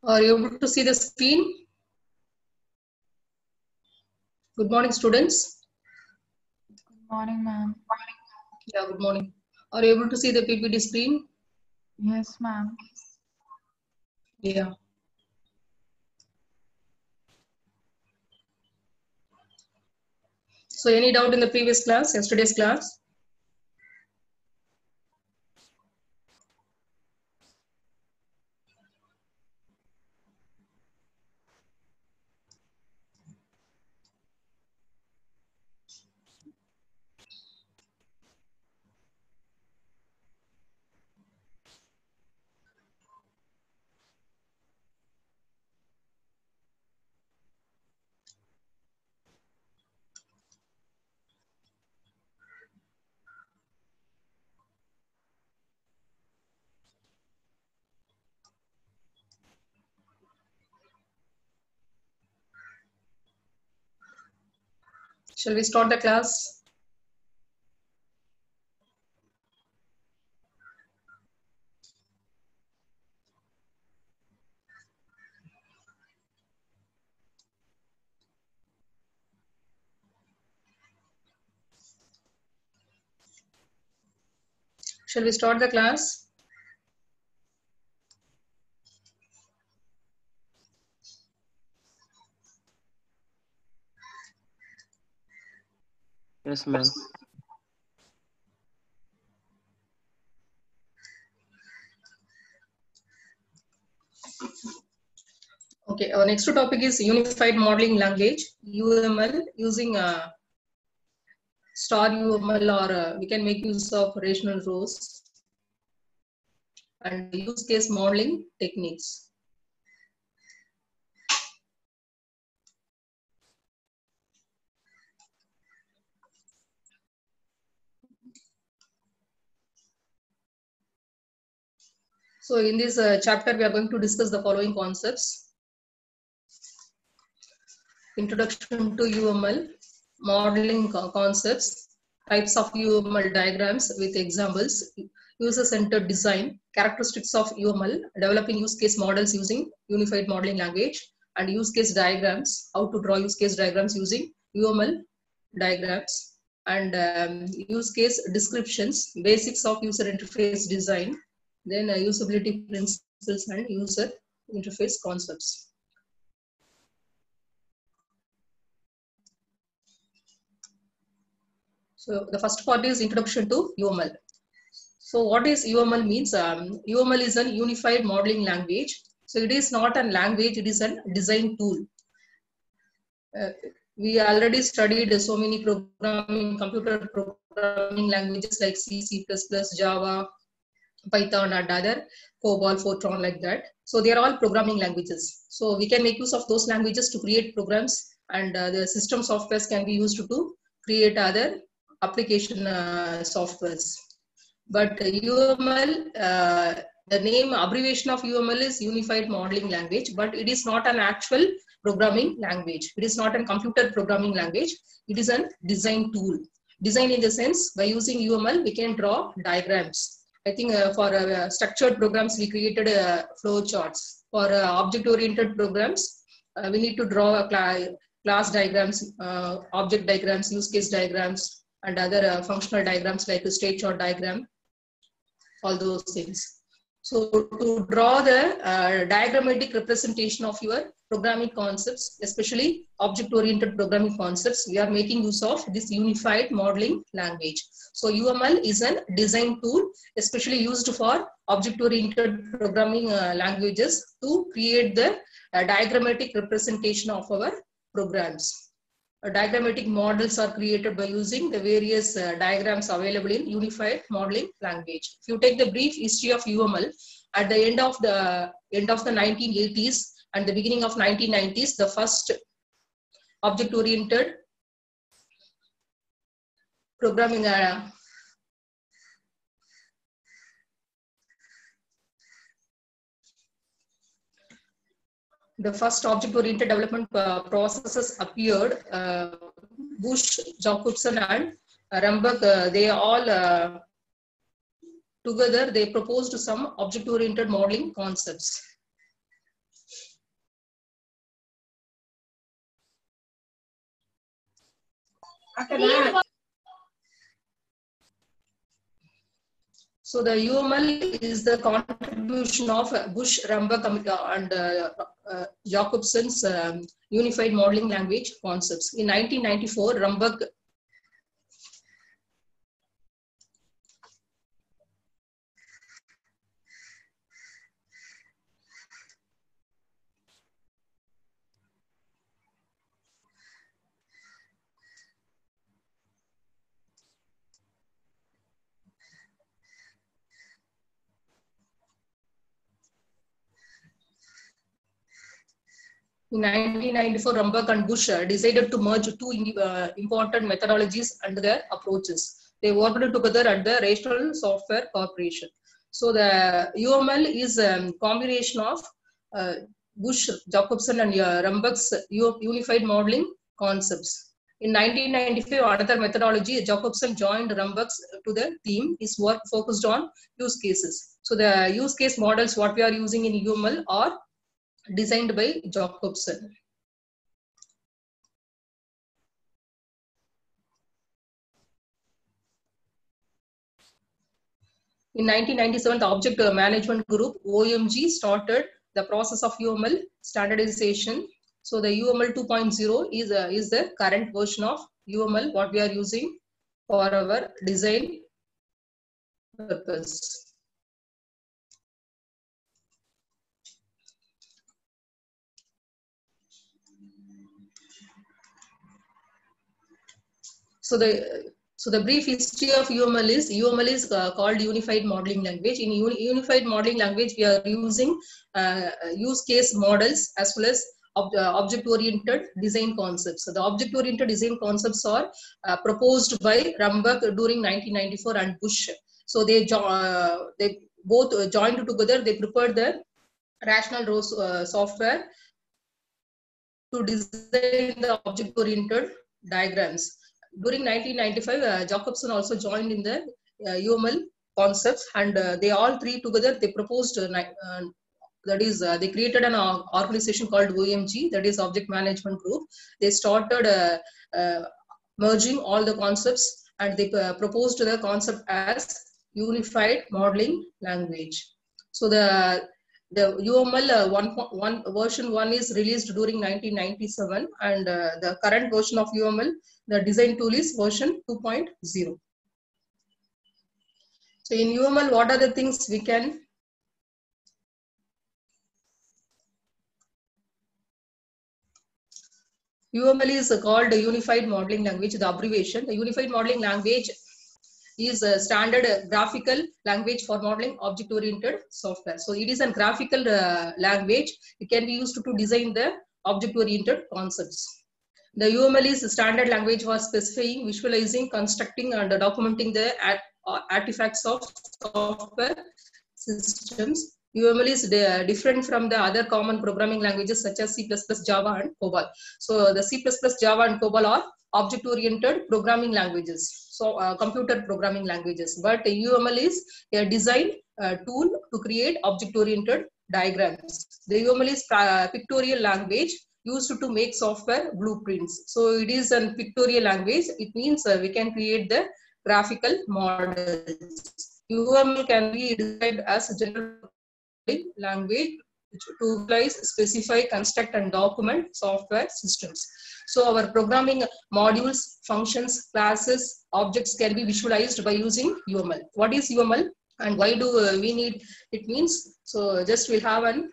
Are you able to see the screen? Good morning, students. Good morning, ma'am. Yeah, good morning. Are you able to see the PPT screen? Yes, ma'am. Yeah. So any doubt in the previous class, yesterday's class? Shall we start the class? Shall we start the class? Yes, ma'am. Okay, our next topic is Unified Modeling Language, UML, using star UML, or we can make use of rational rows and use case modeling techniques. So in this chapter, we are going to discuss the following concepts. Introduction to UML, modeling concepts, types of UML diagrams with examples, user-centered design, characteristics of UML, developing use case models using unified modeling language, and use case diagrams, how to draw use case diagrams using UML diagrams, and use case descriptions, basics of user interface design, then usability principles and user interface concepts. So the first part is introduction to UML. So what is UML means? UML is a unified modeling language. So it is not a language, it is a design tool. We already studied so many computer programming languages like C, C++, Java, Python, and other, COBOL, Fortran, like that. So they are all programming languages. So we can make use of those languages to create programs, and the system softwares can be used to create other application softwares. But UML, the name abbreviation of UML is Unified Modeling Language, but it is not an actual programming language. It is not a computer programming language. It is a design tool. Design in the sense, by using UML, we can draw diagrams. I think for structured programs, we created flow charts. For object-oriented programs, we need to draw a class diagrams, object diagrams, use case diagrams, and other functional diagrams like a state chart diagram, all those things. So to draw the diagrammatic representation of your programming concepts, especially object-oriented programming concepts, we are making use of this unified modeling language. So UML is a design tool, especially used for object-oriented programming languages to create the diagrammatic representation of our programs. Diagrammatic models are created by using the various diagrams available in unified modeling language. If you take the brief history of UML, at the end of the 1980s and the beginning of 1990s, the first object-oriented programming the first object-oriented development processes appeared. Bush, Jacobson, and Ramberg, they all together they proposed some object-oriented modeling concepts. So the UML is the contribution of Bush, Rambach, and Jacobson's unified modeling language concepts. In 1994, Rambach In 1994, Rambach and Bush decided to merge two important methodologies and their approaches. They worked together at the Rational Software Corporation. So the UML is a combination of Bush, Jacobson, and Rambach's unified modeling concepts. In 1995, another methodology, Jacobson joined Rambach to the team. His work focused on use cases. So the use case models what we are using in UML are designed by Jacobson. In 1997, the Object Management Group, OMG, started the process of UML standardization. So the UML 2.0 is the current version of UML, what we are using for our design purpose. So the brief history of UML is called Unified Modeling Language. In Unified Modeling Language, we are using use case models as well as object-oriented design concepts. So the object-oriented design concepts are proposed by Rambach during 1994 and Bush. So they both joined together. They prepared the rational software to design the object-oriented diagrams. During 1995, Jacobson also joined in the UML concepts, and they all three together, they proposed, that is, they created an organization called OMG, that is Object Management Group. They started merging all the concepts, and they proposed the concept as Unified Modeling Language. So the UML version 1 is released during 1997, and the current version of UML, the design tool, is version 2.0. So in UML, what are the things we can UML is called a Unified Modeling Language, the abbreviation. The Unified Modeling Language is a standard graphical language for modeling object-oriented software. So it is a graphical language. It can be used to design the object-oriented concepts. The UML is a standard language for specifying, visualizing, constructing, and documenting the artifacts of software systems. UML is different from the other common programming languages such as C++, Java, and COBOL. So the C++, Java, and COBOL are object-oriented programming languages. So computer programming languages. But UML is a design tool to create object-oriented diagrams. The UML is a pictorial language used to make software blueprints. So it is a pictorial language. It means we can create the graphical models. UML can be described as a general language to visualize, specify, construct, and document software systems. So our programming modules, functions, classes, objects can be visualized by using UML. What is UML and why do we need it means? So just we'll have an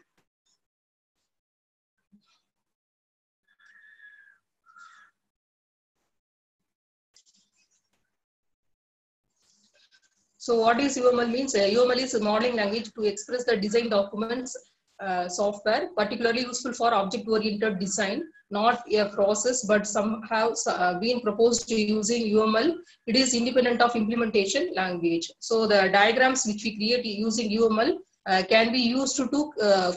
So what is UML means? UML is a modeling language to express the design documents software, particularly useful for object-oriented design, not a process, but some have been proposed using UML. It is independent of implementation language. So the diagrams which we create using UML can be used to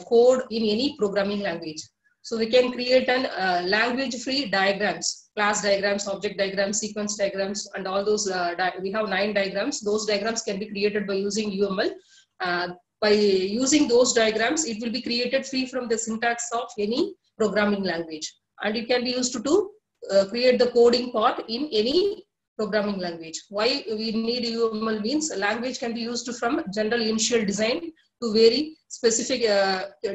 code in any programming language. So we can create an language-free diagrams, class diagrams, object diagrams, sequence diagrams, and all those. We have 9 diagrams. Those diagrams can be created by using UML. By using those diagrams, it will be created free from the syntax of any programming language. And it can be used to create the coding part in any programming language. Why we need UML means language can be used from general initial design to very specific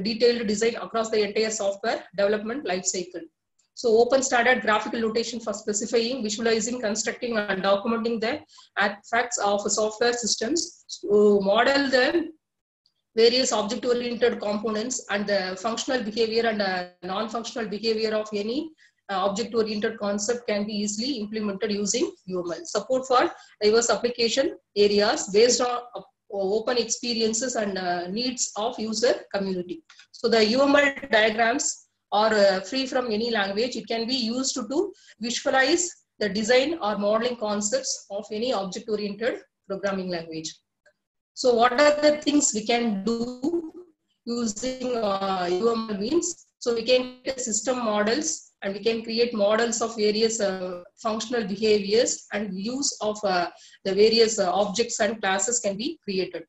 detailed design across the entire software development life cycle. So open standard graphical notation for specifying, visualizing, constructing and documenting the artifacts of software systems to model the various object-oriented components and the functional behavior and non-functional behavior of any object-oriented concept can be easily implemented using UML. Support for diverse application areas based on open experiences and needs of user community. So the UML diagrams are free from any language. It can be used to visualize the design or modeling concepts of any object-oriented programming language. So what are the things we can do using UML means? So we can create system models and we can create models of various functional behaviors and views of the various objects and classes can be created.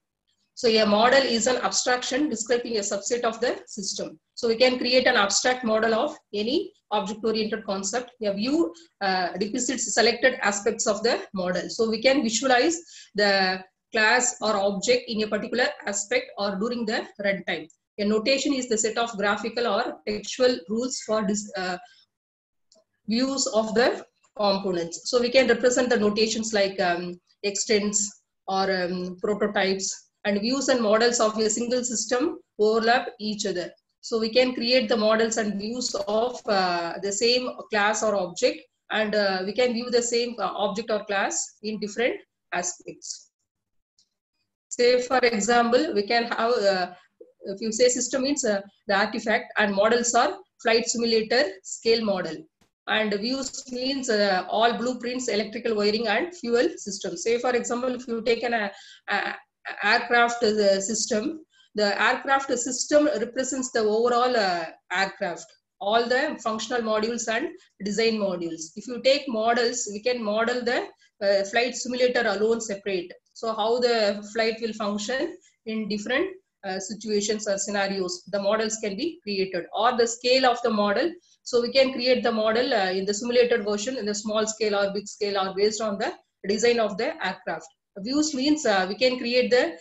So a model is an abstraction describing a subset of the system. So we can create an abstract model of any object-oriented concept. A view depicts selected aspects of the model. So we can visualize the class or object in a particular aspect or during the runtime. A notation is the set of graphical or textual rules for this views of the components. So we can represent the notations like extents or prototypes, and views and models of a single system overlap each other. So we can create the models and views of the same class or object, and we can view the same object or class in different aspects. Say for example, we can have, if you say system means the artifact, and models are flight simulator scale model. And views means all blueprints, electrical wiring and fuel systems. Say for example, if you take an aircraft system, the aircraft system represents the overall aircraft, all the functional modules and design modules. If you take models, we can model the flight simulator alone separate. So how the flight will function in different situations or scenarios, the models can be created, or the scale of the model. So we can create the model in the simulated version in the small scale or big scale or based on the design of the aircraft. Views means we can create the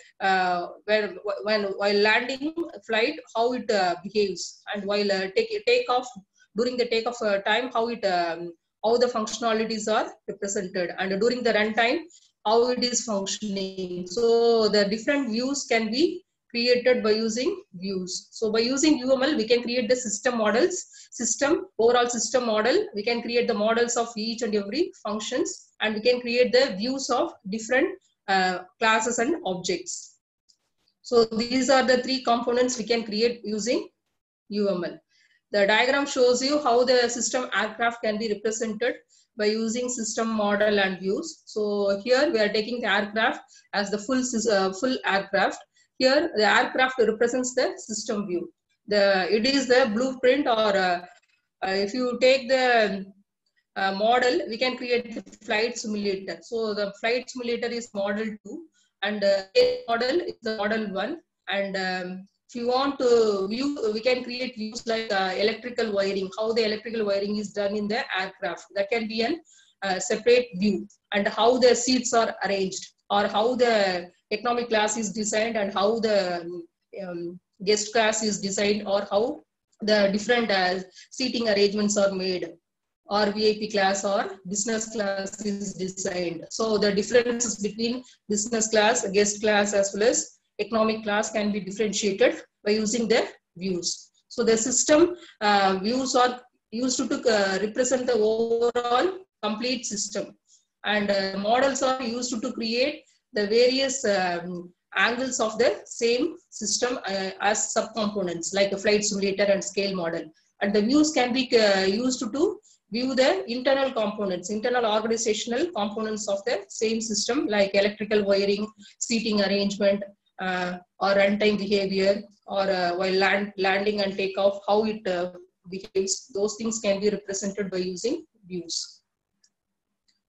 while landing flight how it behaves, and while take off, during the takeoff time how it how the functionalities are represented, and during the runtime how it is functioning. So the different views can be created by using views. So by using UML, we can create the system models, overall system model. We can create the models of each and every functions, and we can create the views of different classes and objects. So these are the three components we can create using UML. The diagram shows you how the system aircraft can be represented by using system model and views. So here we are taking the aircraft as the full aircraft. Here the aircraft represents the system view. It is the blueprint, or if you take the model, we can create the flight simulator. So the flight simulator is model 2, and model is the model 1. And if you want to view, we can create views like electrical wiring, how the electrical wiring is done in the aircraft. That can be a separate view, and how the seats are arranged, or how the economic class is designed, and how the guest class is designed, or how the different seating arrangements are made, or VIP class or business class is designed. So the differences between business class, guest class as well as economic class can be differentiated by using the views. So the system views are used to represent the overall complete system, and models are used to create the various angles of the same system as subcomponents, like a flight simulator and scale model. And the views can be used to view the internal components, internal organizational components of the same system, like electrical wiring, seating arrangement, or runtime behavior, or while landing and takeoff, how it behaves. Those things can be represented by using views.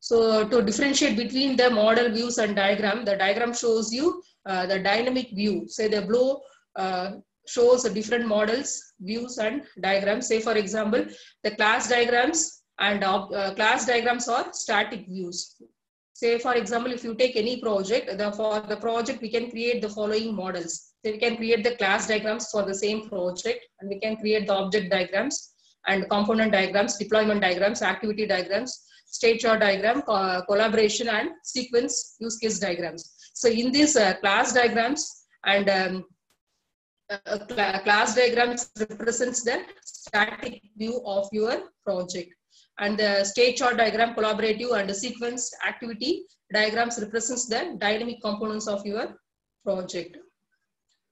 So to differentiate between the model, views and diagram, the diagram shows you the dynamic view. Say the blue shows different models, views and diagrams. Say for example, the class diagrams and class diagrams are static views. Say for example, if you take any project, for the project we can create the following models. So we can create the class diagrams for the same project, and we can create the object diagrams and component diagrams, deployment diagrams, activity diagrams, state chart diagram, collaboration and sequence use case diagrams. So in these class diagrams and class diagrams represents the static view of your project, and the state chart diagram, collaborative and sequence activity diagrams represents the dynamic components of your project.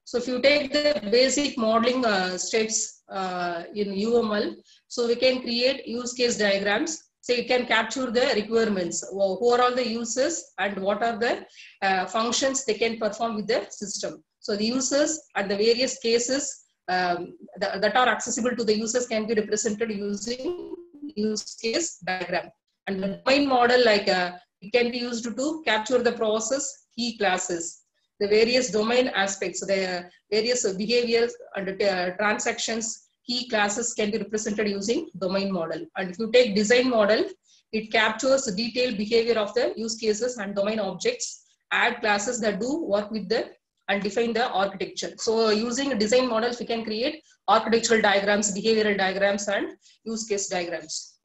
So if you take the basic modeling steps in UML, so we can create use case diagrams. So you can capture the requirements, who are all the users and what are the functions they can perform with the system. So the users and the various cases that are accessible to the users can be represented using use case diagram. And the domain model, like it can be used to capture the process key classes, the various domain aspects, the various behaviors and transactions key classes can be represented using domain model. And if you take design model, it captures the detailed behavior of the use cases and domain objects, add classes that do work with the and define the architecture. So using design models, we can create architectural diagrams, behavioral diagrams, and use case diagrams.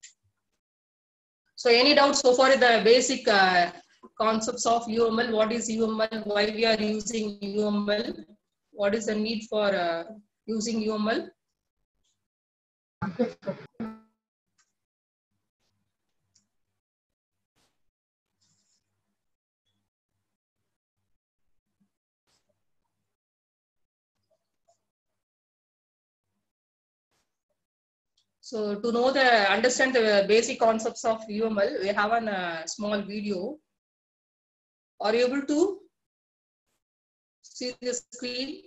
So any doubts so far in the basic concepts of UML? What is UML? Why we are using UML? What is the need for using UML? So to know understand the basic concepts of UML, we have a small video. Are you able to see the screen?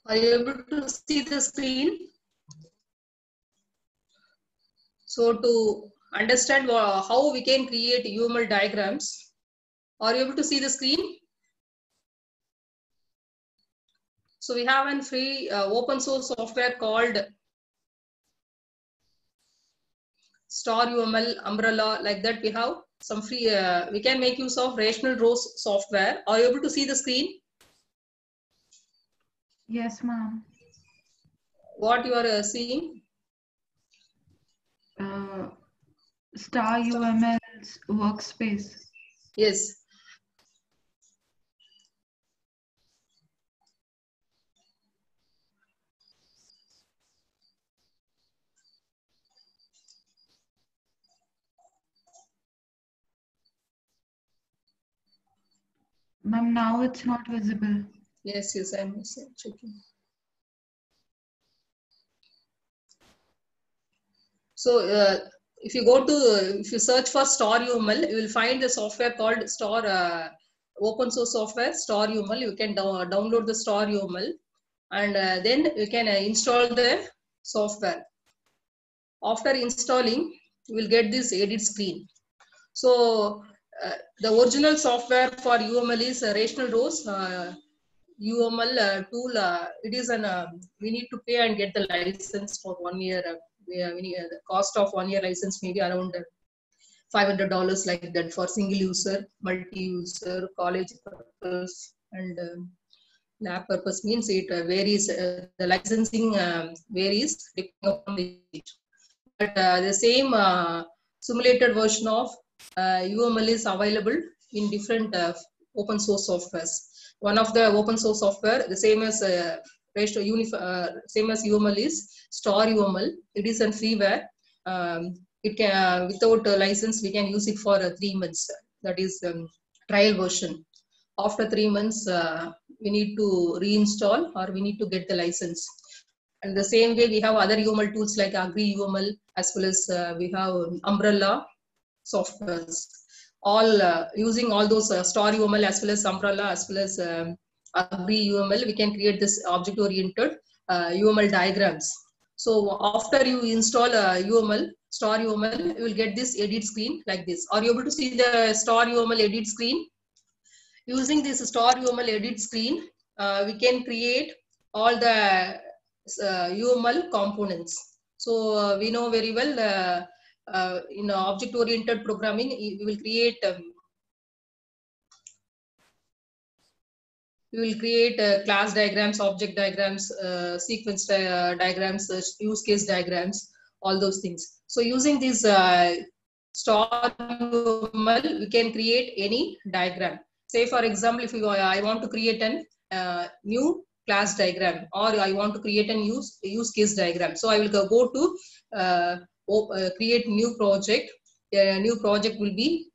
Are you able to see the screen? So to understand how we can create UML diagrams, are you able to see the screen? So we have a free open source software called Star UML, Umbrella, like that. We have some free, we can make use of Rational Rose software. Are you able to see the screen? Yes, ma'am. What you are seeing? Star UML's workspace. Yes. Ma'am, now it's not visible. Yes, I'm checking. So if you search for Star UML, you will find the software called Star open source software Star UML. You can download the Star UML, and then you can install the software. After installing, you will get this edit screen. So the original software for UML is Rational Rose. UML tool. It is an we need to pay and get the license for 1 year. The cost of 1 year license maybe around $500 like that for single user, multi-user, college purpose, and lab purpose means it varies. The licensing varies depending upon the state. But the same simulated version of UML is available in different open source softwares. One of the open source software, the same as same as UML is Star UML. It is a freeware. It can without a license we can use it for 3 months. That is trial version. After 3 months, we need to reinstall or we need to get the license. And the same way we have other UML tools like Agri UML, as well as we have Umbrella softwares. All using all those Star UML as well as Umbrella as well as Agri UML, we can create this object-oriented UML diagrams. So after you install UML, Star UML, you will get this edit screen like this. Are you able to see the Star UML edit screen? Using this Star UML edit screen, we can create all the UML components. So we know very well in object-oriented programming, we will create class diagrams, object diagrams, sequence diagrams, use case diagrams, all those things. So using this Star UML, we can create any diagram. Say for example, if I want to create a new class diagram, or I want to create a use case diagram. So I will go to create new project. A new project will be,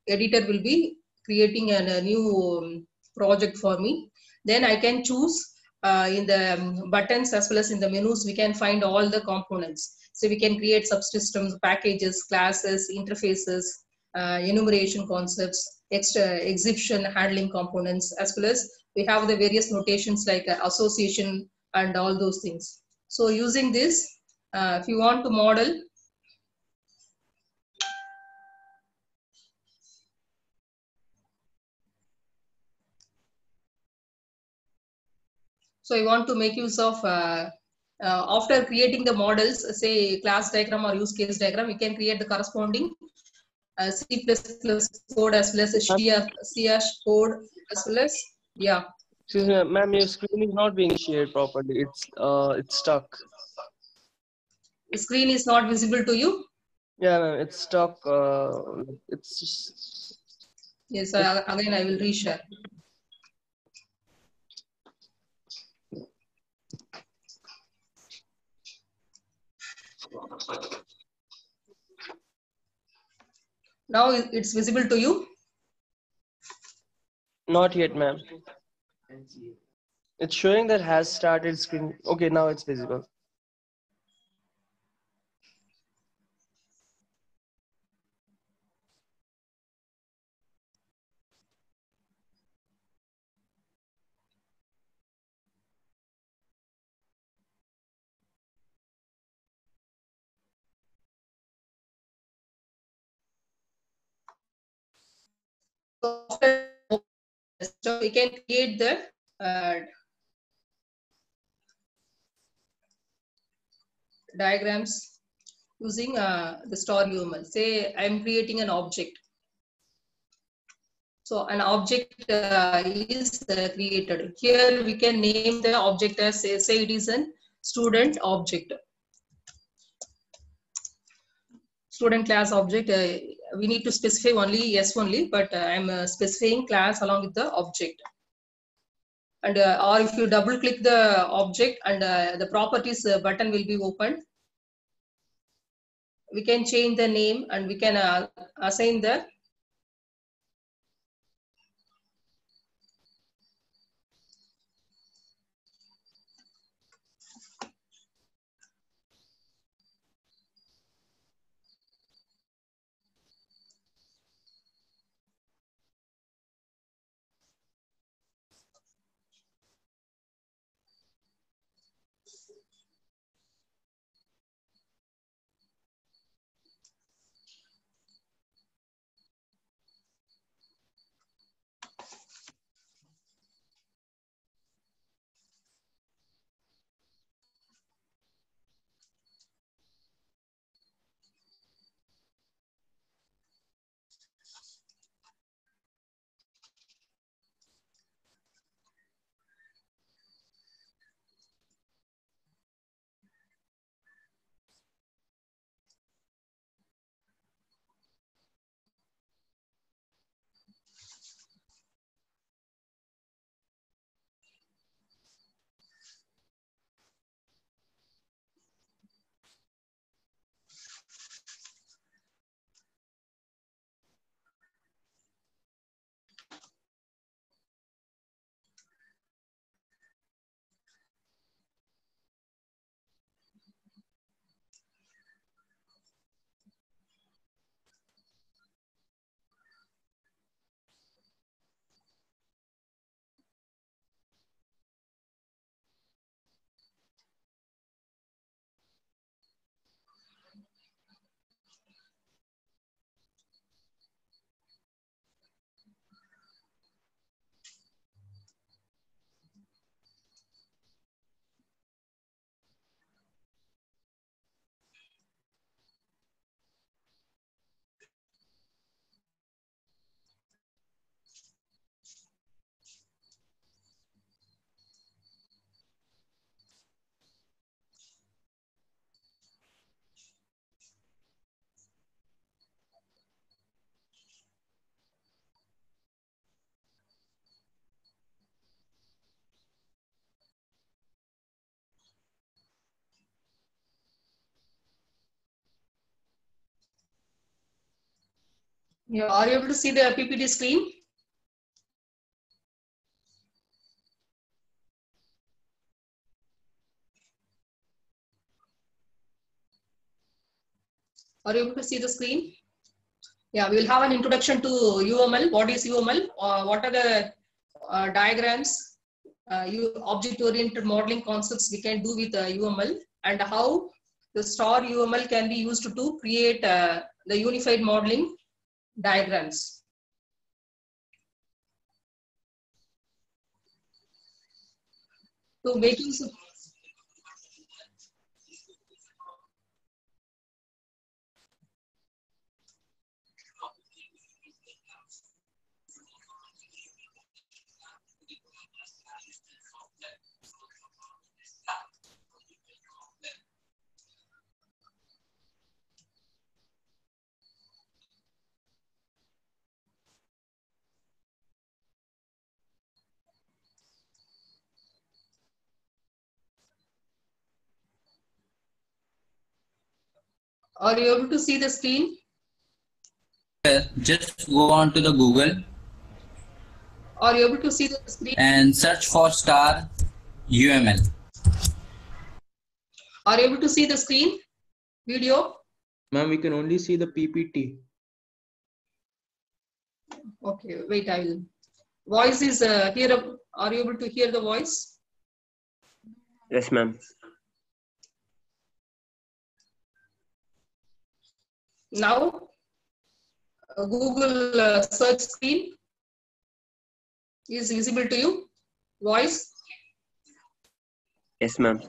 editor will be creating a new project for me. Then I can choose in the buttons as well as in the menus, we can find all the components. So we can create subsystems, packages, classes, interfaces, enumeration concepts, exception handling components, as well as we have the various notations like association and all those things. So using this, if you want to model, so I want to make use of after creating the models, say class diagram or use case diagram, we can create the corresponding C++ code as well as C# code as well as, yeah. Excuse me, ma'am, your screen is not being shared properly. It's stuck. The screen is not visible to you? Yeah, ma'am, it's stuck. It's just... Yes, again I will reshare. Now it's visible to you? Not yet, ma'am. It's showing that has started screen. Okay, now it's visible. So we can create the diagrams using the Star UML. Say I'm creating an object. So an object is created. Here we can name the object as, say it is a student object. Student class object, we need to specify only yes only, but I'm specifying class along with the object. And or if you double click the object and the properties button will be opened, we can change the name and we can assign the Yeah, are you able to see the PPT screen? Are you able to see the screen? Yeah, we will have an introduction to UML. What is UML? What are the diagrams, object-oriented modeling concepts we can do with UML, and how the star UML can be used to create the unified modeling diagrams. To make use of Are you able to see the screen? Just go on to the Google Are you able to see the screen? and search for star UML. Are you able to see the screen video? Ma'am, we can only see the PPT. Okay, wait, I will. Voice is here. Are you able to hear the voice? Yes, ma'am. Now, Google search screen is visible to you. Voice. Yes, ma'am.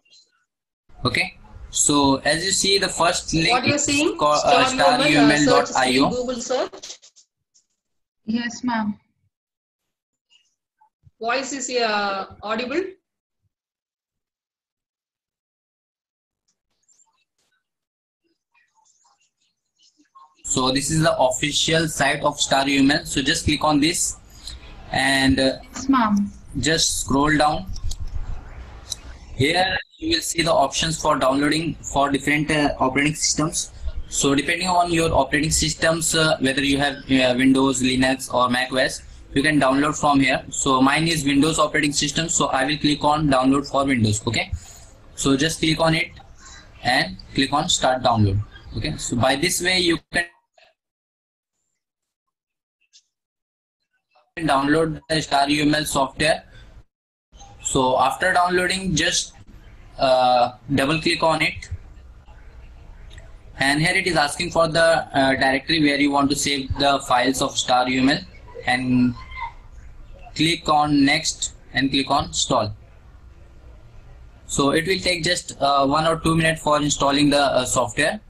Okay. So as you see, the first link What you are is seeing? called staruml.io. Search screen, Google search. Yes, ma'am. Voice is audible. So this is the official site of star UML. So just click on this and Yes, ma'am. just scroll down. Here you will see the options for downloading for different operating systems. So depending on your operating systems, whether you have Windows, Linux or Mac OS, you can download from here. So mine is Windows operating system, so I will click on download for Windows. Okay, so just click on it and click on start download. Okay, so by this way you can download the star UML software. So after downloading, just double click on it, and here it is asking for the directory where you want to save the files of star UML, and click on next and click on install. So it will take just 1 or 2 minutes for installing the software.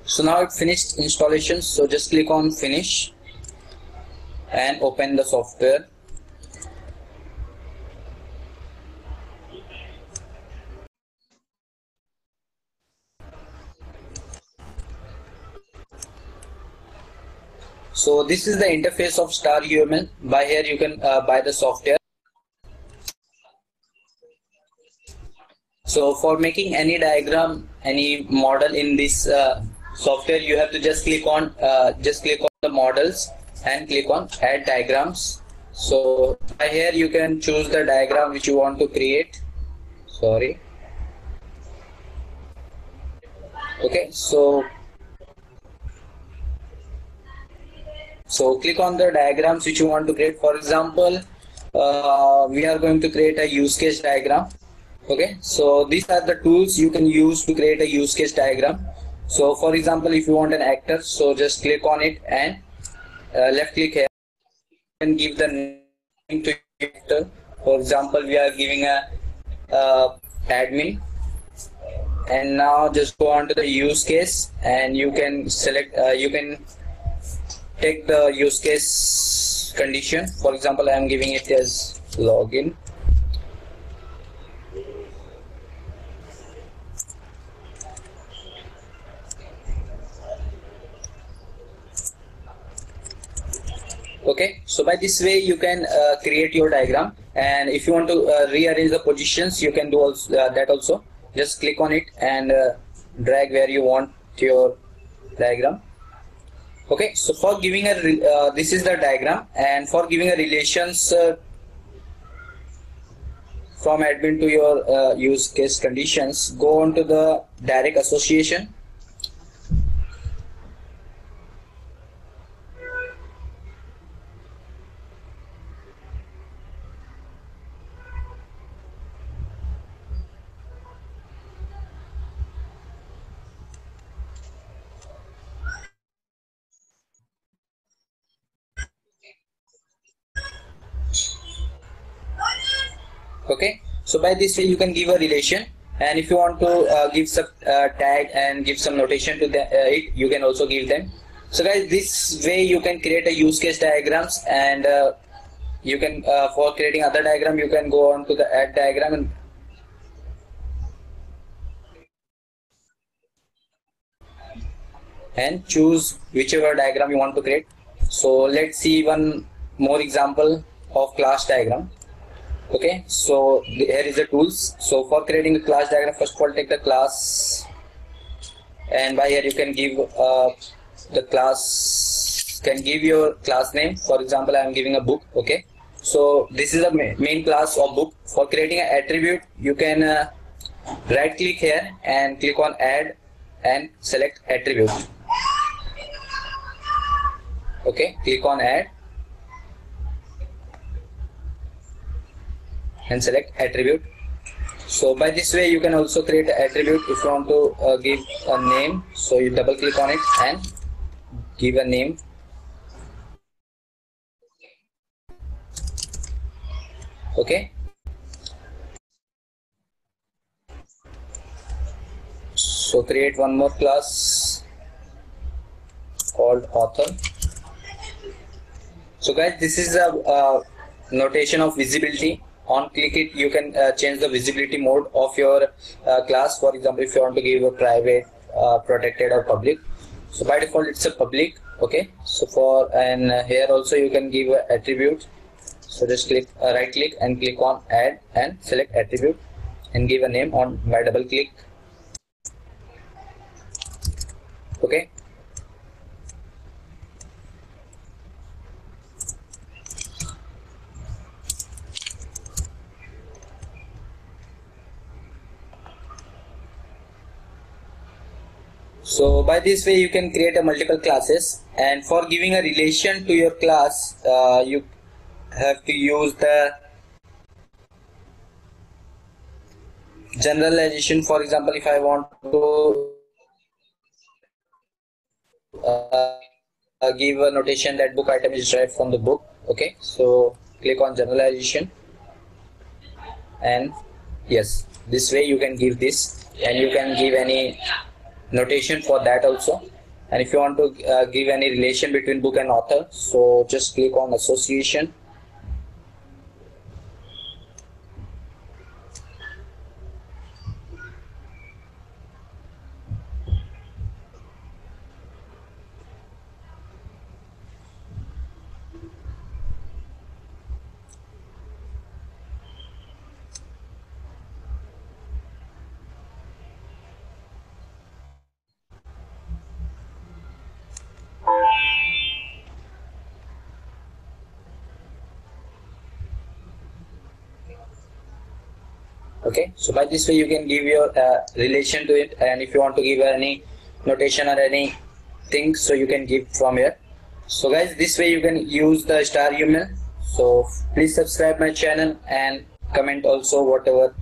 So now it finished installation, so just click on finish and open the software. So this is the interface of star UML. By here you can buy the software. So for making any diagram, any model in this software, you have to just click on the models and click on add diagrams. So by here you can choose the diagram which you want to create. Sorry. Okay, so click on the diagrams which you want to create. For example, we are going to create a use case diagram. Okay, so these are the tools you can use to create a use case diagram. So for example, if you want an actor, so just click on it and left click here and give the name to actor. For example, we are giving a admin, And now just go on to the use case, and you can select, you can take the use case condition. For example, I am giving it as login. Okay, so by this way you can create your diagram, and if you want to rearrange the positions, you can do also, that also. Just click on it and drag where you want your diagram. Okay, so for giving a this is the diagram, and for giving a relations from admin to your use case conditions, go on to the direct association. Okay, so by this way you can give a relation, and if you want to give some tag and give some notation to it, you can also give them. So guys, this way you can create a use case diagrams, and you can for creating other diagram, you can go on to the add diagram and choose whichever diagram you want to create. So let's see one more example of class diagram. Okay, so here is the tools. So for creating a class diagram, first of all take the class, and by here you can give the class, can give your class name. For example, I am giving a book. Okay, so this is a main class of book. For creating an attribute, you can right click here and click on add and select attribute. Okay, click on add and select attribute. So by this way you can also create an attribute. If you want to give a name, so you double click on it and give a name. Okay, so create one more class called author. So guys, this is a notation of visibility. On click it, you can change the visibility mode of your class. For example, if you want to give a private, protected or public. So by default it's a public. Okay, so for, and here also you can give a attribute. So just click right click and click on add and select attribute and give a name on by double click. Okay, so by this way you can create a multiple classes, and for giving a relation to your class, you have to use the generalization. For example, if I want to give a notation that book item is derived from the book. Okay, so click on generalization, and yes, this way you can give this, and you can give any notation for that also. And if you want to give any relation between book and author, so just click on association. Okay, so by this way you can give your relation to it, and if you want to give any notation or anything, so you can give from here. So guys, this way you can use the star UML. So please subscribe my channel and comment also whatever.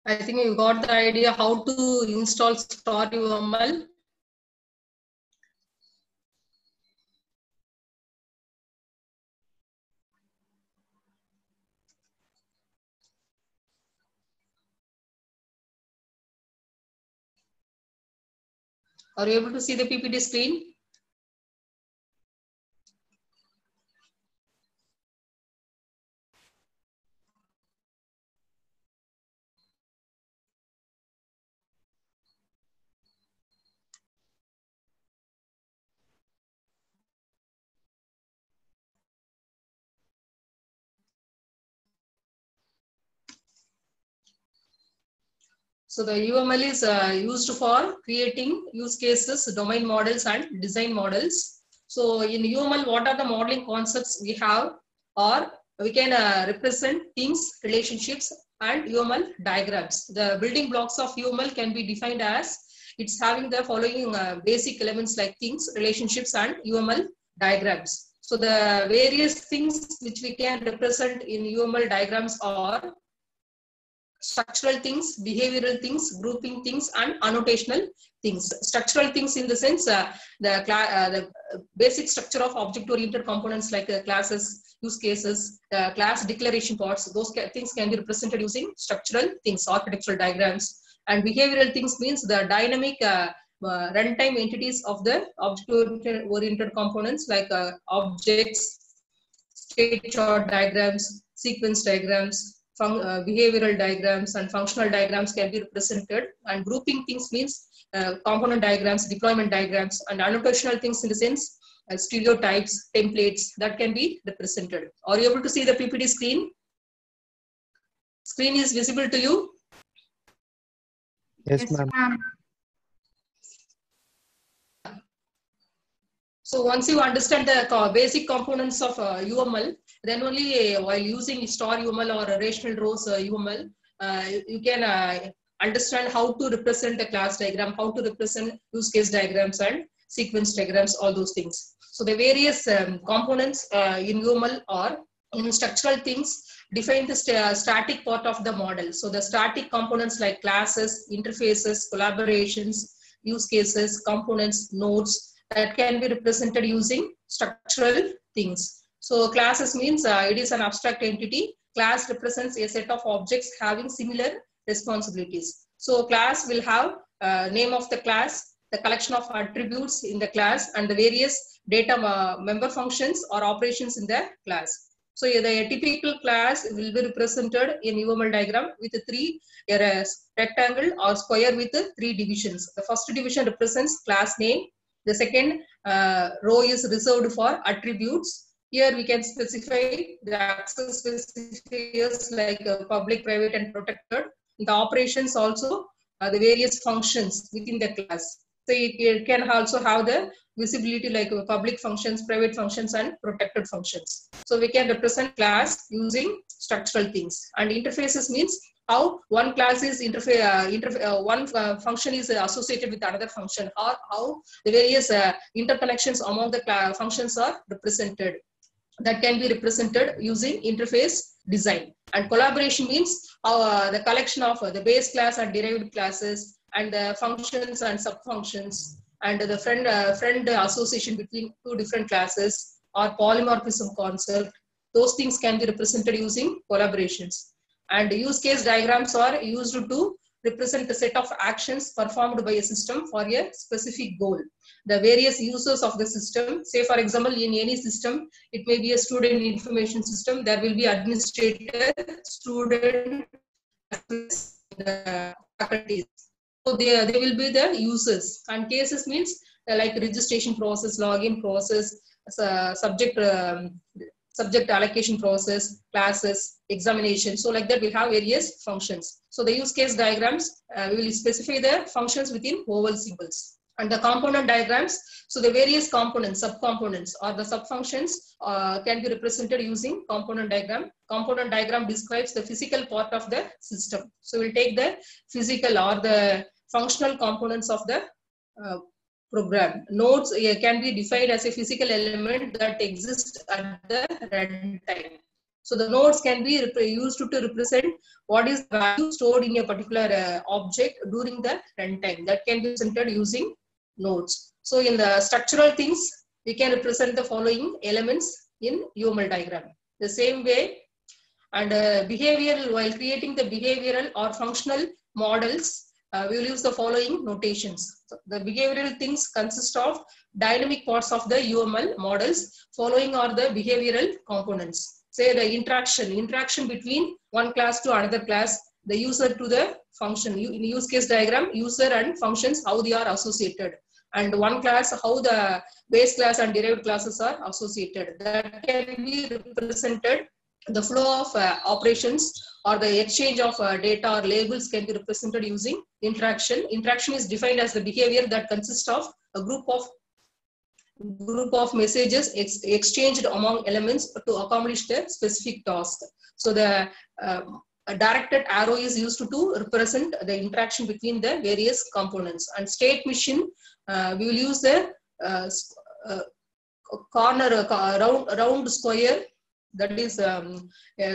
I think you got the idea how to install star UML. Are you able to see the PPT screen? So the UML is used for creating use cases, domain models, and design models. So in UML, what are the modeling concepts we have? Or we can represent things, relationships, and UML diagrams. The building blocks of UML can be defined as it's having the following basic elements like things, relationships, and UML diagrams. So the various things which we can represent in UML diagrams are structural things, behavioral things, grouping things, and annotational things. Structural things in the sense the basic structure of object-oriented components like classes, use cases, class declaration parts. Those things can be represented using structural things, architectural diagrams. And behavioral things means the dynamic runtime entities of the object-oriented components like objects, state chart diagrams, sequence diagrams, behavioral diagrams, and functional diagrams can be represented. And grouping things means component diagrams, deployment diagrams, and annotational things in the sense stereotypes, templates that can be represented. Are you able to see the PPT screen? Screen is visible to you? Yes, ma'am. So once you understand the basic components of UML, then only while using star UML or relational rows UML, you can understand how to represent a class diagram, how to represent use case diagrams and sequence diagrams, all those things. So the various components in UML are in structural things define the static part of the model. So the static components like classes, interfaces, collaborations, use cases, components, nodes, that can be represented using structural things. So classes means it is an abstract entity. Class represents a set of objects having similar responsibilities. So class will have name of the class, the collection of attributes in the class, and the various data member functions or operations in the class. So the typical class will be represented in UML diagram with a rectangle or square with 3 divisions. The first division represents class name. The second row is reserved for attributes. Here we can specify the access specifiers like public, private, and protected. The operations also the various functions within the class. So it can also have the visibility like public functions, private functions, and protected functions. So we can represent class using structural things. And interfaces means how one class is one function is associated with another function, or how the various interconnections among the functions are represented. That can be represented using interface design. And collaboration means the collection of the base class and derived classes, and the functions and subfunctions, and the friend association between 2 different classes, or polymorphism concept. Those things can be represented using collaborations. And use case diagrams are used to represent the set of actions performed by a system for a specific goal. The various users of the system, say for example, in any system, it may be a student information system, there will be administrator, student, faculties. So they will be the users. And cases means like registration process, login process, subject allocation process, classes, examination. So like that we'll have various functions. So the use case diagrams, we will specify the functions within oval symbols. And the component diagrams, so the various components, subcomponents, or the subfunctions can be represented using component diagram. Component diagram describes the physical part of the system. So we'll take the physical or the functional components of the program. Nodes can be defined as a physical element that exists at the runtime. So the nodes can be used to represent what is the value stored in a particular object during the runtime. That can be presented using nodes. So in the structural things, we can represent the following elements in UML diagram. The same way, and behavioral, while creating the behavioral or functional models, we will use the following notations. So the behavioral things consist of dynamic parts of the UML models. Following are the behavioral components. Say the interaction between one class to another class, the user to the function. In use case diagram, user and functions, how they are associated. And one class, how the base class and derived classes are associated. That can be represented. The flow of operations or the exchange of data or labels can be represented using interaction. Interaction is defined as the behavior that consists of a group of messages exchanged among elements to accomplish the specific task. So the a directed arrow is used to represent the interaction between the various components. And state machine, we will use the round square. That is a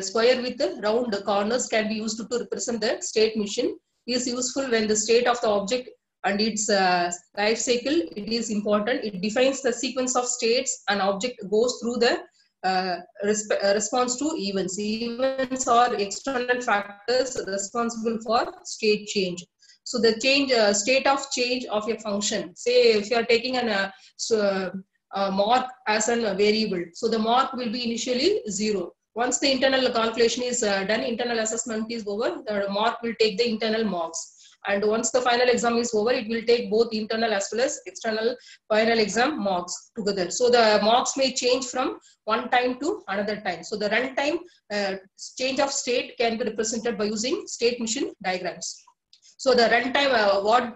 square with the round corners can be used to represent the state machine. It is useful when the state of the object and its life cycle, it is important. It defines the sequence of states an object goes through the response to events. Events are external factors responsible for state change. So the state of change of a function. Say if you are taking an mark as a variable. So the mark will be initially 0. Once the internal calculation is done, internal assessment is over, the mark will take the internal marks. And once the final exam is over, it will take both internal as well as external final exam marks together. So the marks may change from one time to another time. So the runtime change of state can be represented by using state machine diagrams. So the runtime,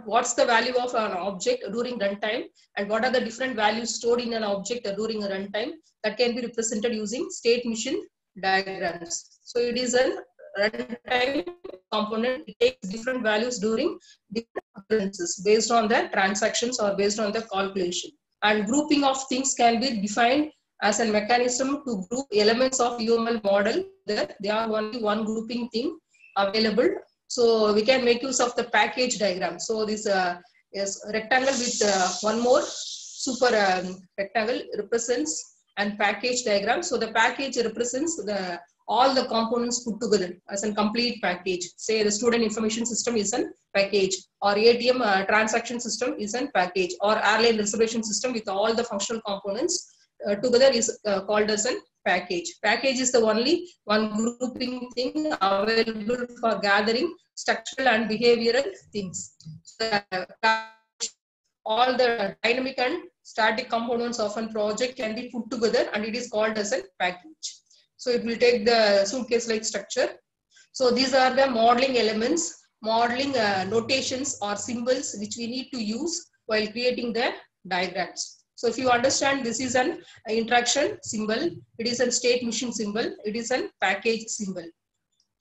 what's the value of an object during runtime, and what are the different values stored in an object during a runtime, that can be represented using state machine diagrams. So it is a runtime component. It takes different values during different occurrences based on the transactions or based on the calculation. And grouping of things can be defined as a mechanism to group elements of UML model. There are only one grouping thing available. So we can make use of the package diagram. So this is rectangle with one more super rectangle represents and package diagram. So the package represents all the components put together as a complete package. Say the student information system is a package, or ATM transaction system is a package, or airline reservation system with all the functional components together is called as a package. Package is the only one grouping thing available for gathering structural and behavioral things. So, all the dynamic and static components of a project can be put together and it is called as a package. So it will take the suitcase-like structure. So these are the modeling elements, modeling notations or symbols which we need to use while creating the diagrams. So if you understand, this is an interaction symbol, it is a state machine symbol, it is a package symbol.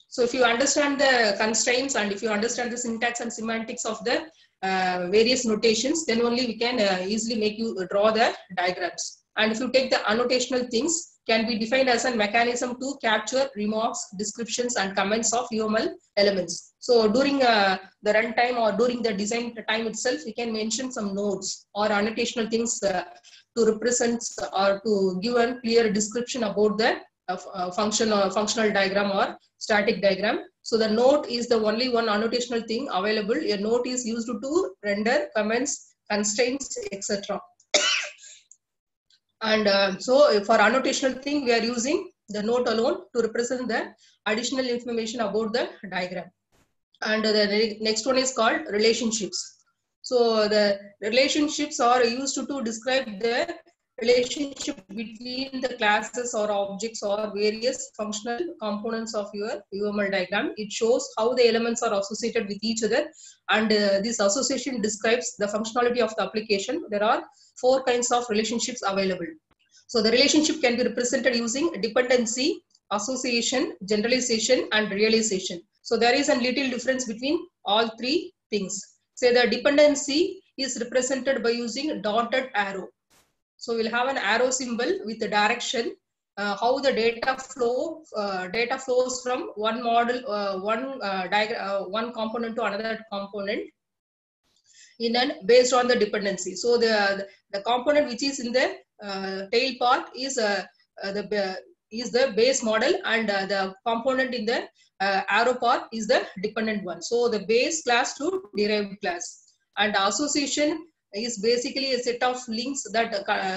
So if you understand the constraints and if you understand the syntax and semantics of the various notations, then only we can easily make you draw the diagrams. And if you take the annotational things, can be defined as a mechanism to capture remarks, descriptions and comments of UML elements. So during the runtime or during the design time itself, we can mention some notes or annotational things to represent or to give a clear description about the function or functional diagram or static diagram. So the note is the only one annotational thing available. A note is used to render comments, constraints, etc. And so for annotational thing, we are using the note alone to represent the additional information about the diagram. And the next one is called relationships. So the relationships are used to describe the relationship between the classes or objects or various functional components of your UML diagram. It shows how the elements are associated with each other, and this association describes the functionality of the application. There are 4 kinds of relationships available. So the relationship can be represented using dependency, association, generalization and realization. So there is a little difference between all 3 things. Say the dependency is represented by using dotted arrow. So we'll have an arrow symbol with the direction. how the data flows from one model, one component to another component based on the dependency. So the component which is in the tail part is the base model, and the component in the arrow part is the dependent one. So the base class to derived class, and association is basically a set of links that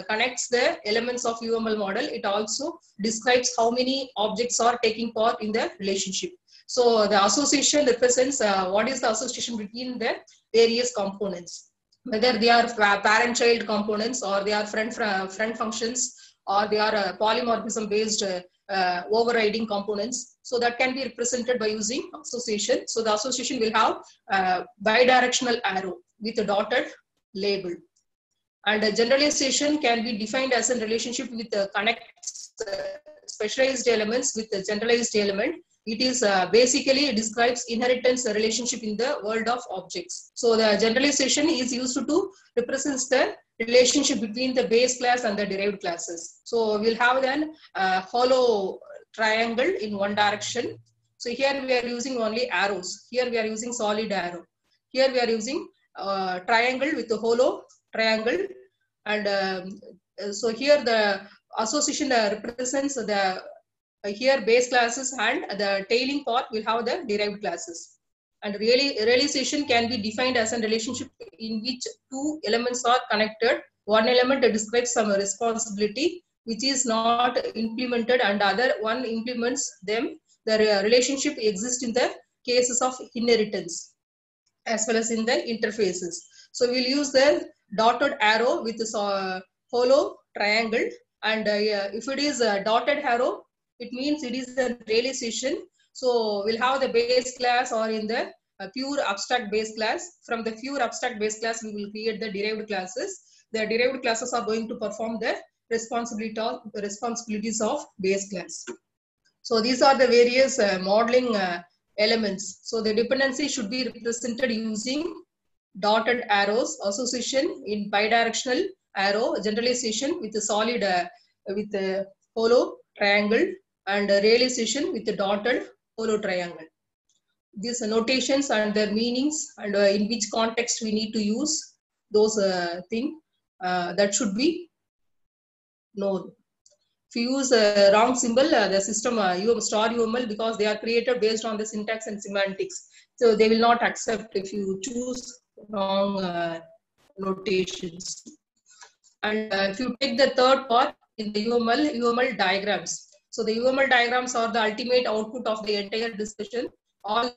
connects the elements of UML model. It also describes how many objects are taking part in the relationship. So the association represents what is the association between the various components, whether they are parent-child components, or they are friend functions, or they are polymorphism-based overriding components. So that can be represented by using association. So the association will have bidirectional arrow with a dotted label. And a generalization can be defined as a relationship with connects specialized elements with a generalized element. It is basically describes inheritance relationship in the world of objects. So the generalization is used to represent the relationship between the base class and the derived classes. So we'll have then a hollow triangle in one direction. So here we are using only arrows. Here we are using solid arrow. Here we are using triangle with a hollow triangle. And so here the association represents the here base classes, and the tailing part will have the derived classes. And realization can be defined as a relationship in which two elements are connected. One element describes some responsibility which is not implemented, and other one implements them. The relationship exists in the cases of inheritance as well as in the interfaces. So we'll use the dotted arrow with this hollow triangle, and if it is a dotted arrow, it means it is a realization. So we'll have the base class, or in the pure abstract base class. From the pure abstract base class, we will create the derived classes. The derived classes are going to perform the responsibilities of base class. So these are the various modeling elements. So the dependency should be represented using dotted arrows, association in bidirectional arrow, generalization with a solid with a hollow triangle, and realization with a dotted hollow triangle. These notations and their meanings, and in which context we need to use those things that should be known. If you use a wrong symbol, the system star UML, because they are created based on the syntax and semantics, so they will not accept if you choose wrong notations. And if you take the third part in the UML diagrams. So the UML diagrams are the ultimate output of the entire discussion. All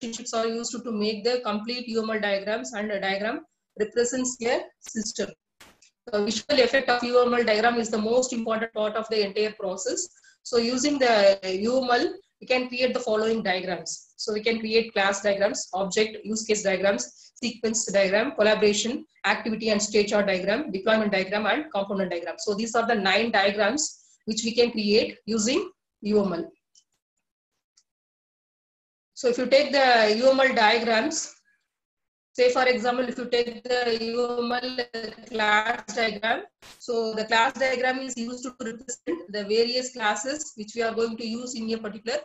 relationships are used to make the complete UML diagrams, and a diagram represents a system. The visual effect of UML diagram is the most important part of the entire process. So using the UML, we can create the following diagrams. So we can create class diagrams, object, use case diagrams, sequence diagram, collaboration, activity and state chart diagram, deployment diagram, and component diagram. So these are the 9 diagrams which we can create using UML. So if you take the UML diagrams, say for example, if you take the UML class diagram, so the class diagram is used to represent the various classes which we are going to use in a particular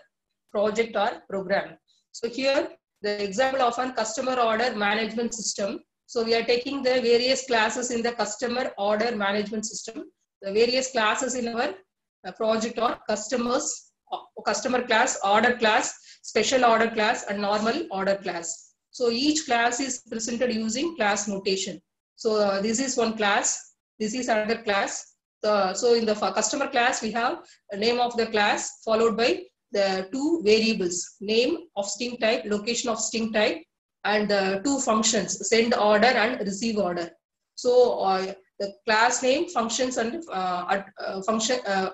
project or program. So here, the example of a customer order management system. So we are taking the various classes in the customer order management system. The various classes in our project are customers, customer class, order class, special order class, and normal order class. So each class is presented using class notation. So this is one class, this is another class. So in the customer class, we have a name of the class followed by the 2 variables, name of string type, location of string type, and 2 functions, send order and receive order. So the class name, functions, and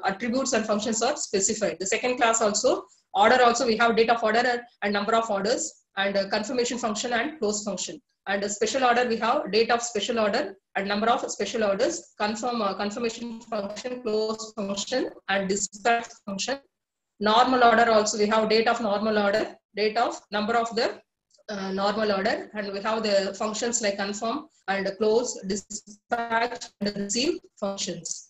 attributes and functions are specified. The second class also, order also, we have date of order and number of orders, and confirmation function and close function. And a special order, we have date of special order and number of special orders, confirmation function, close function, and dispatch function. Normal order also, we have date of normal order, date of number of the normal order, and we have the functions like confirm and close, dispatch, and receive functions.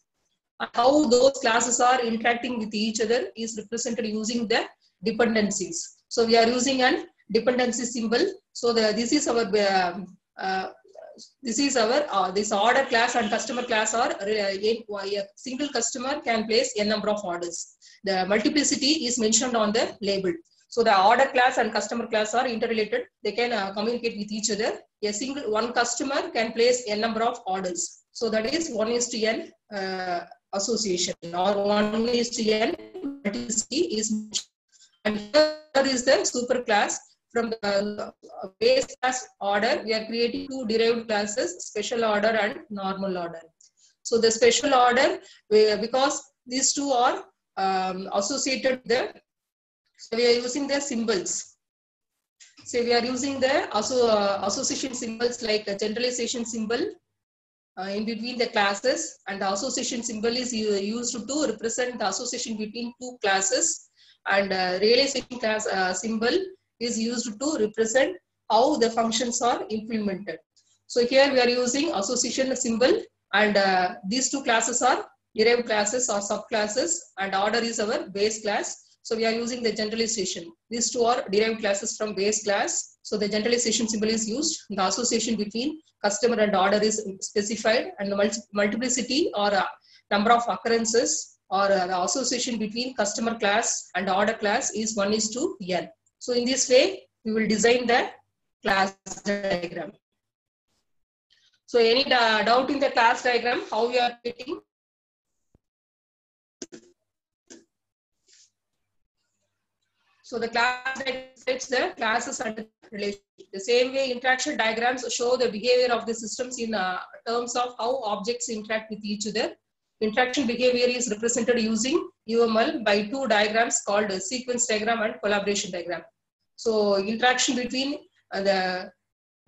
And how those classes are interacting with each other is represented using the dependencies. So we are using an dependency symbol. So this is our this order class and customer class are a single customer can place n number of orders. The multiplicity is mentioned on the label. So the order class and customer class are interrelated. They can communicate with each other. One customer can place n number of orders. So that is 1:n association, or 1:n multiplicity is mentioned. And here is the super class. From the base class order, we are creating two derived classes, special order and normal order. So the special order, because these two are associated with so we are using the symbols. So we are using the association symbols like a generalization symbol in between the classes, and the association symbol is used to represent the association between two classes, and realization class symbol is used to represent how the functions are implemented. So here we are using association symbol, and these two classes are derived classes or subclasses, and order is our base class. So we are using the generalization. These two are derived classes from base class. So the generalization symbol is used. The association between customer and order is specified, and the multiplicity or number of occurrences or the association between customer class and order class is 1:n. So in this way, we will design the class diagram. So any doubt in the class diagram, how we are getting? So the class diagram sets the classes and relationship. The same way, interaction diagrams show the behavior of the systems in terms of how objects interact with each other. Interaction behavior is represented using UML by two diagrams called sequence diagram and collaboration diagram. So interaction between the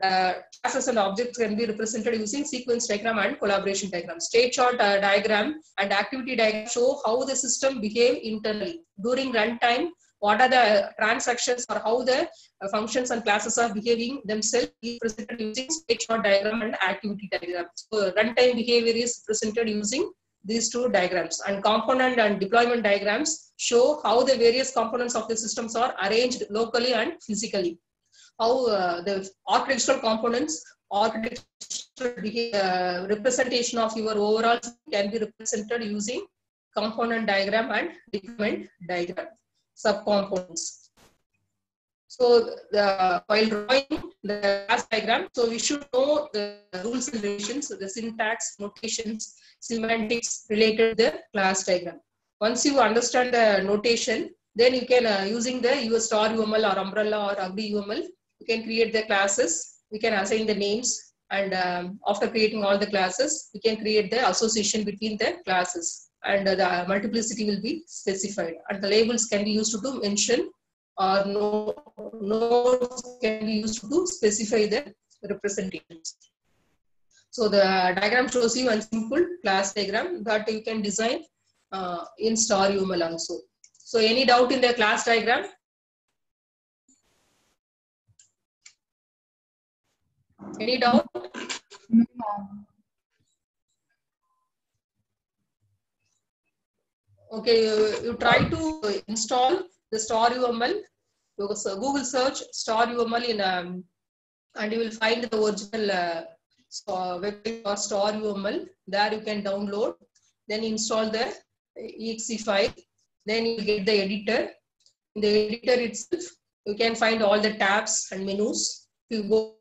classes and objects can be represented using sequence diagram and collaboration diagram. State chart diagram and activity diagram show how the system behave internally. During runtime, what are the transactions or how the functions and classes are behaving themselves is presented using state chart diagram and activity diagram. So runtime behavior is presented using these two diagrams, and component and deployment diagrams show how the various components of the systems are arranged locally and physically. How the architectural components, architectural representation of your overall can be represented using component diagram and deployment diagram, subcomponents. So while drawing the class diagram, so we should know the rules and relations, the syntax, notations, semantics related to the class diagram. Once you understand the notation, then you can using the star UML or umbrella or ugly UML, you can create the classes, we can assign the names, and after creating all the classes, we can create the association between the classes, and the multiplicity will be specified, and the labels can be used to mention, or nodes can be used to specify the representations. So the diagram shows you one simple class diagram that you can design in star UML also. So any doubt in the class diagram? Any doubt? No, ma'am. Okay, you try to install the star UML. Google search star UML in and you will find the original website for star UML. There you can download. Then install the exe file. Then you will get the editor. In the editor itself, you can find all the tabs and menus. If you go,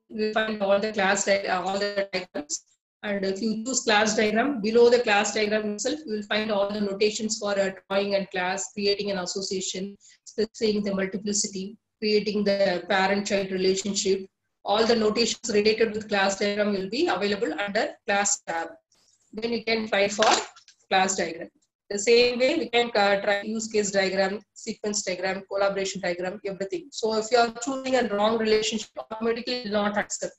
you will find all the class all the diagrams. And if you choose class diagram, below the class diagram itself, you will find all the notations for drawing and class, creating an association, specifying the multiplicity, creating the parent-child relationship. All the notations related with class diagram will be available under class tab. Then you can try for class diagram. The same way, we can try use case diagram, sequence diagram, collaboration diagram, everything. So if you are choosing a wrong relationship, automatically will not accept.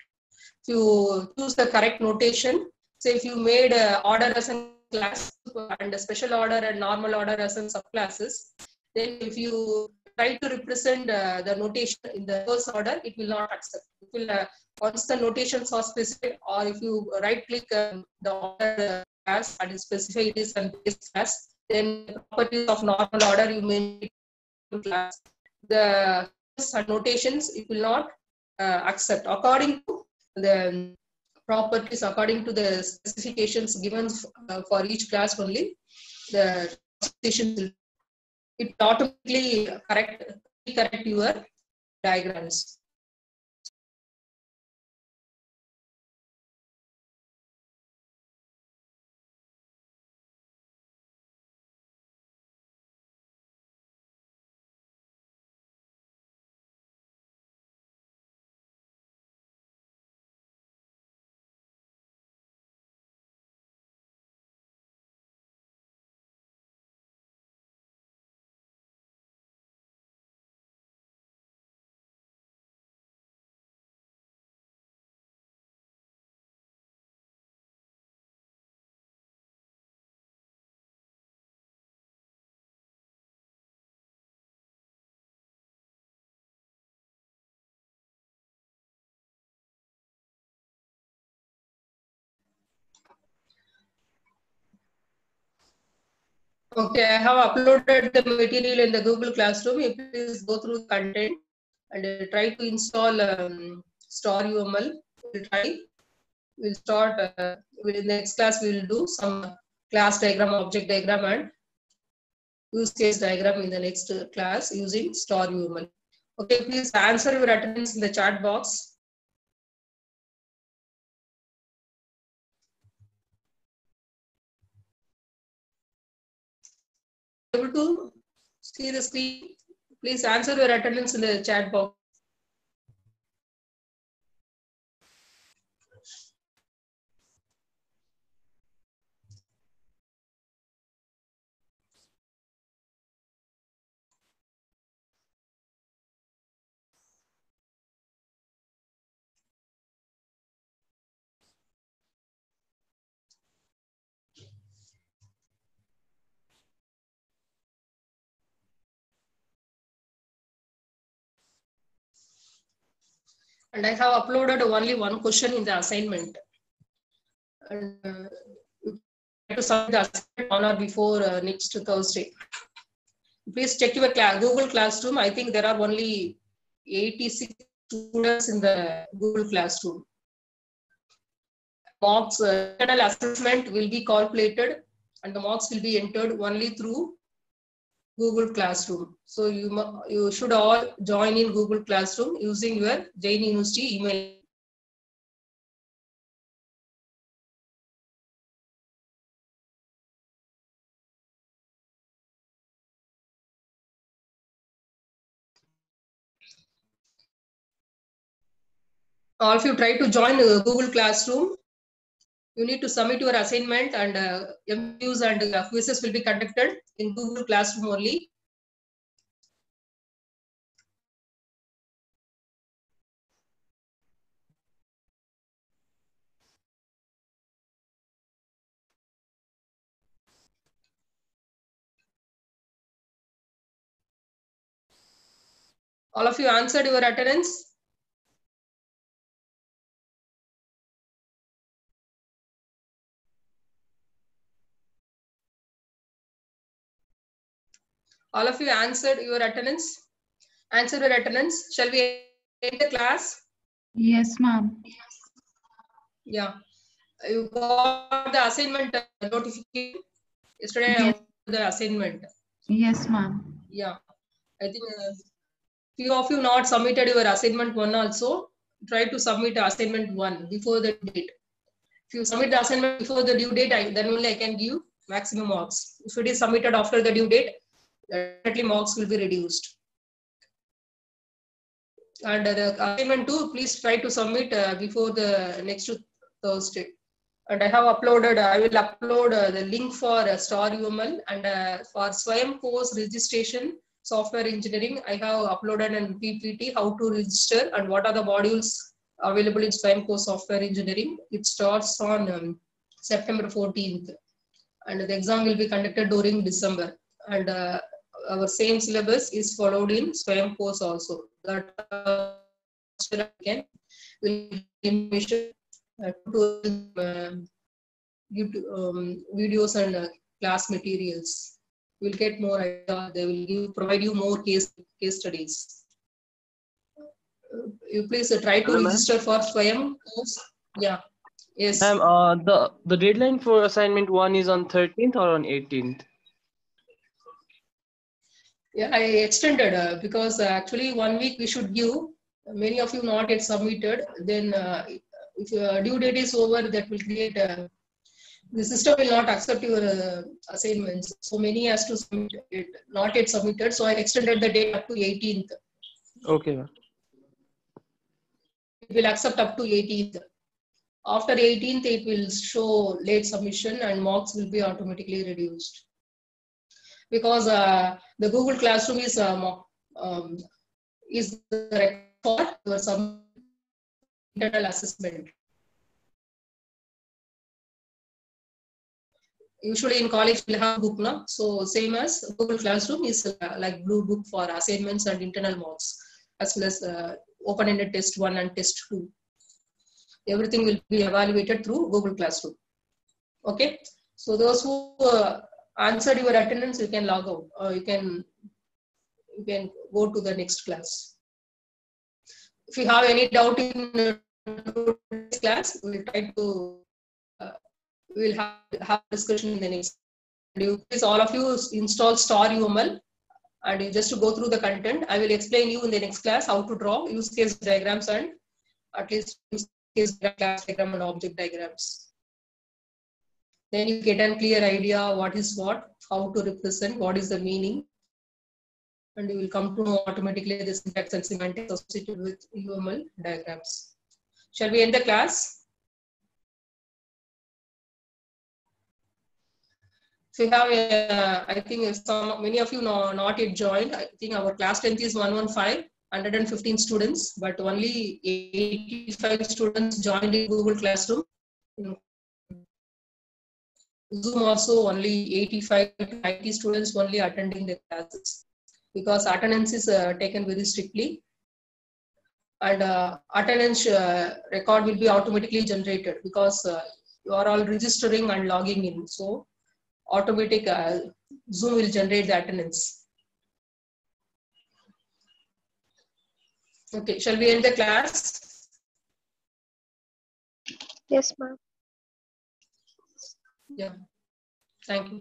If you choose the correct notation, say if you made order as a class and a special order and normal order as in subclasses, then if you try to represent the notation in the first order, it will not accept. It will once the notations are specific, or if you right click the order class and specify it is an base class. Then properties of normal order you may class. The notations it will not accept according to the properties, according to the specifications given for each class only. The notation will it automatically correct your diagrams. Okay, I have uploaded the material in the Google Classroom. You please go through the content and try to install Star UML. We'll try. We'll start. In the next class, we will do some class diagram, object diagram, and use case diagram in the next class using Star UML. Okay, please answer your attendance in the chat box. Able to see the screen? Please answer your attendance in the chat box. And I have uploaded only one question in the assignment. And you have to submit the assignment on or before next Thursday. Please check your Google Classroom. I think there are only 86 students in the Google Classroom. Marks internal assessment will be calculated and the marks will be entered only through Google Classroom. So you should all join in Google Classroom using your Jain University email. All of you try to join Google Classroom. You need to submit your assignment and MCQs and quizzes will be conducted in Google Classroom only. All of you answered your attendance? All of you answered your attendance? Answer your attendance. Shall we end the class? Yes, ma'am. Yeah. You got the assignment notification yesterday. Yes. The assignment. Yes, ma'am. Yeah. I think few of you not submitted your assignment 1 also. Try to submit assignment 1 before the date. If you submit the assignment before the due date, then only I can give maximum marks. If it is submitted after the due date, definitely marks will be reduced. And the assignment 2, please try to submit before the next Thursday. And I have uploaded, I will upload the link for Star UML and for Swayam course registration, software engineering. I have uploaded an PPT how to register and what are the modules available in Swayam course software engineering. It starts on September 14th and the exam will be conducted during December. And our same syllabus is followed in Swayam course also. That again will information to give videos and class materials. You will get more idea. They will provide you more case studies. You please try to Hello, ma'am. register for Swayam course. Yeah. Yes. Ma'am, the deadline for assignment 1 is on 13th or on 18th? Yeah, I extended because actually 1 week we should give. Many of you not yet submitted. Then if your due date is over, that will create the system will not accept your assignments. So many has to submit it, not yet submitted. So I extended the date up to 18th. Okay, ma'am. It will accept up to 18th. After 18th, it will show late submission and marks will be automatically reduced. Because the Google Classroom is the record for some internal assessment. Usually in college we'll have book, no? So same as Google Classroom is like blue book for assignments and internal marks, as well as open-ended test 1 and test 2. Everything will be evaluated through Google Classroom. Okay. So those who answered your attendance, you can log out. You can go to the next class. If you have any doubt in today's class, we'll try to we'll have discussion in the next. Please, all of you install Star UML and you just to go through the content. I will explain you in the next class how to draw use case diagrams and at least use case class diagram and object diagrams. Then you get a clear idea what is what, how to represent, what is the meaning, and you will come to know automatically the syntax and semantics associated with UML diagrams. Shall we end the class? If you have, I think many of you not yet joined. I think our class length is 115, 115 students, but only 85 students joined in Google Classroom. Zoom also only 85 to 90 students only attending the classes because attendance is taken very strictly, and attendance record will be automatically generated because you are all registering and logging in. So automatic Zoom will generate the attendance. Okay, shall we end the class? Yes, ma'am. Yeah. Thank you.